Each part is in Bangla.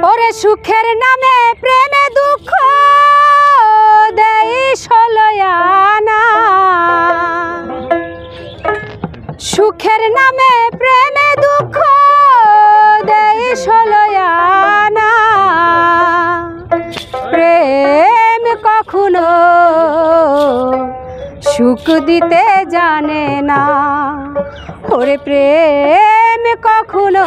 ওরে সুখের নামে প্রেমে দুঃখ দেই সলয়ানা, সুখের নামে প্রেমে দুঃখ দেই সলয়ানা। প্রেম কখনো সুখ দিতে জানে না, ওরে প্রেম কখনো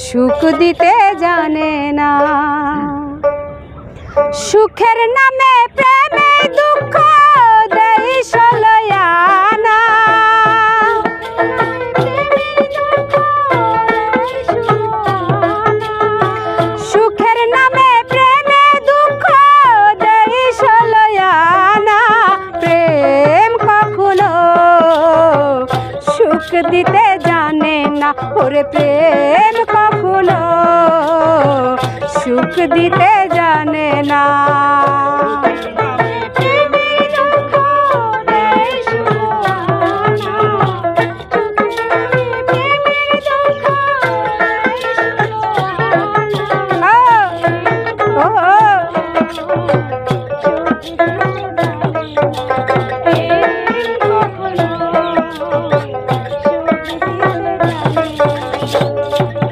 সুখ দিতে জানে না। সুখের নামে প্রেমে দুঃখ দেই সলয়ানা, সুখের নামে প্রেমে দুঃখ দেই সলয়ানা। প্রেম কখনো সুখ দিতে জানে না, ওরে প্রেম কখনো সুখ দিতে জানে না।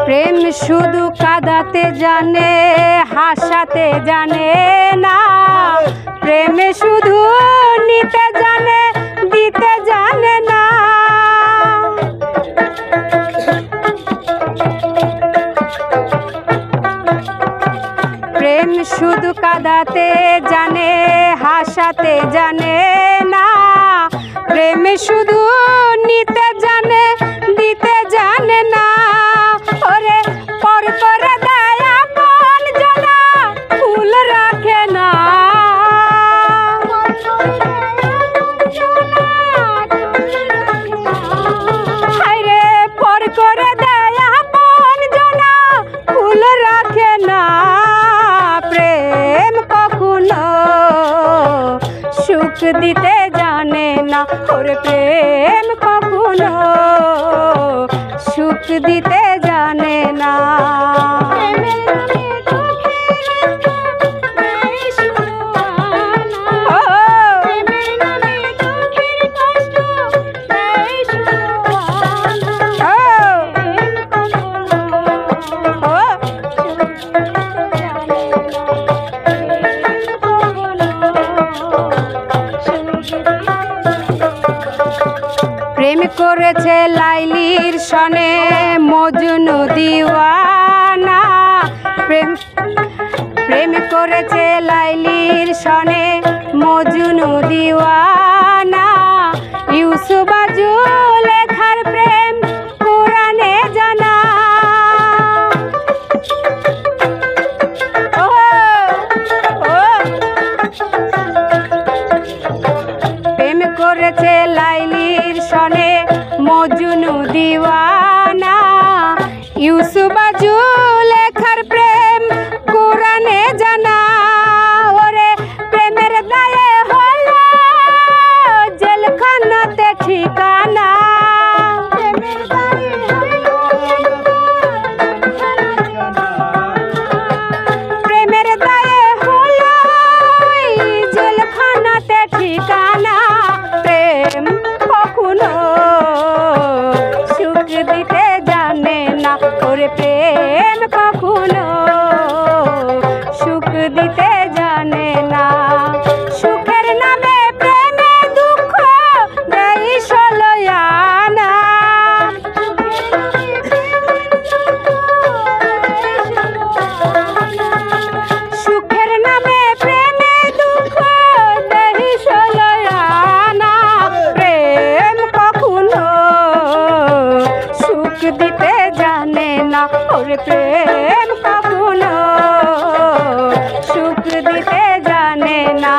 প্রেম শুধু কাঁদাতে জানে, হাসাতে জানে না। প্রেম শুধু নিতে জানে, দিতে জানে না। প্রেম শুধু কাঁদাতে জানে, হাসাতে জানে না। প্রেম শুধু নিতে জানে, দিতে জানে না। ওরে পর করে দেয় আপন জনা, ফুল রাখে না। হায়রে পর করে দেয় আপন জনা, ফুল রাখে না। প্রেম কখনো সুখ দিতে জানে না, ওরে প্রেম কখনো সুখ দিতে জানে না। প্রেম করেছে লাইলির সনে মজনু দিওয়ানা। প্রেম করেছে লাইলির সনে মজনু দিওয়ানা। ইউসুফ জুলেখার প্রেম কোরআনে জানা। প্রেম করেছে লাইলির সনে মজনু দিওয়ানা। ইউসুফ জুলেখার প্রেম কোরআনে জানা। ওরে প্রেমের দায়ে হলো জেলখানাতে ঠিকানা। প্রেমের দায়ে হলো জেলখানাতে ঠিকানা। প্রেম কখনো সুখ দিতে জানে না, ওরে প্রেম কখনো সুখ দিতে জানে না। সুখের নামে প্রেমে দুঃখ দেই সলয়ানা। সুখের নামে প্রেমে দুঃখ দেই সলয়ানা। প্রেম কখনো সুখ দিতে জানে না, ওরে প্রেম কখনো সুখ দিতে জানে না।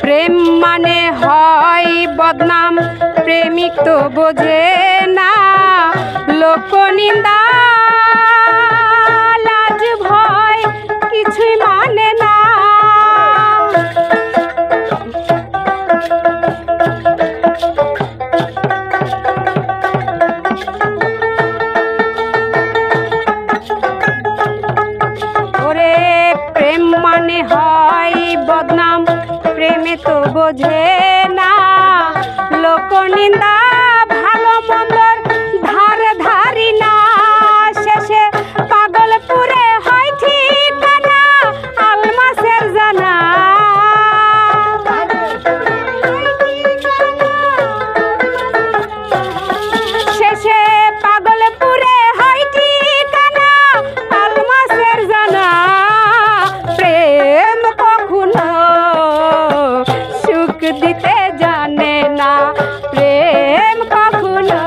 প্রেম মানে হয় বদনাম, প্রেমিক তো বোঝে না। লোক নিন্দা লাজ ভয় কিছুই মানে না। ওরে প্রেম মানে হয় বদনাম, প্রেমে তো বোঝে না লোক নিন্দা, ভালো মন্দর ধার ধারি না, শেষে পাগলপুরে হয় ঠিকানা আলমাসের জানা। শেষে পাগলপুরে হয় ঠিকানা আলমাসের জানা। প্রেম কখনো সুখ দিতে জানে না, প্রেম কখনো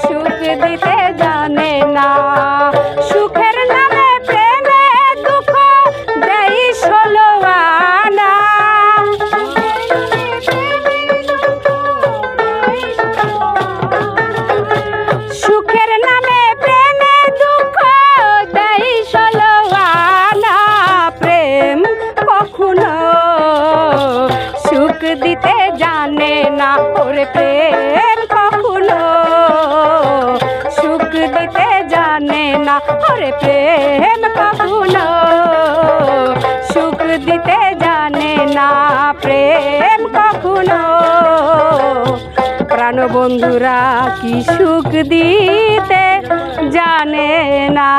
সুখ দিতে জানে না। সুখের নামে প্রেমে দুঃখ দেই ষোলো আনা। সুখের নামে প্রেমে দুঃখ দেই ষোলো আনা। প্রেম কখনো সুখ দিতে জানে না, ওরে প্রেম কখনো সুখ দিতে জানে না, ওরে প্রেম কখনো সুখ দিতে জানে না, প্রেম কখনো। প্রাণবন্ধুরা কি সুখ দিতে জানে না।